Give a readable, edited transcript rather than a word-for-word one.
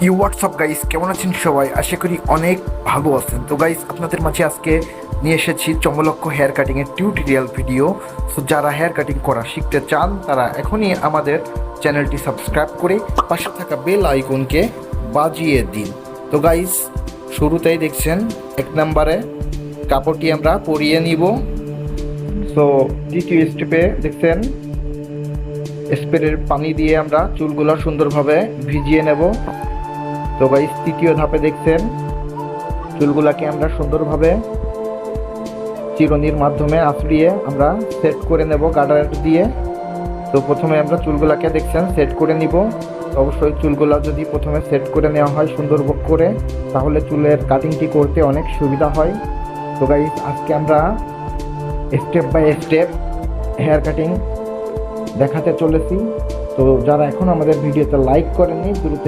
WhatsApp guys, কেমন আছেন সবাই? আশা করি অনেক ভালো আছেন। তো গাইস, আপনাদের মাঝে আজকে নিয়ে এসেছি চমলক্ষ হেয়ার কাটিংয়ের টিউটোরিয়াল ভিডিও। সো যারা হেয়ার কাটিং করা শিখতে চান তারা এখনই আমাদের চ্যানেলটি সাবস্ক্রাইব করে পাশে থাকা বেল আইকনকে বাজিয়ে দিন। তো গাইস, শুরুতেই দেখছেন এক নম্বরে কাপড়টি আমরা পরিয়ে নিব। সো দ্বিতীয় স্টেপে দেখছেন স্প্রের পানি দিয়ে আমরা চুলগুলো সুন্দরভাবে ভিজিয়ে নেব। তো গাইস, তৃতীয় ধাপে দেখছেন চুলগুলাকে আমরা সুন্দরভাবে চিরুনির মাধ্যমে আঁচড়িয়ে আমরা সেট করে নেব গার্ডার দিয়ে। তো প্রথমে আমরা চুলগুলাকে দেখছেন সেট করে নিব। অবশ্যই চুলগুলা যদি প্রথমে সেট করে নেওয়া হয় সুন্দর করে, তাহলে চুলের কাটিংটি করতে অনেক সুবিধা হয়। তো গাইস, আজকে আমরা step by step hair cutting দেখাতে চলেছি। তো যারা এখন আমাদের ভিডিওতে লাইক করেননি, দ্রুত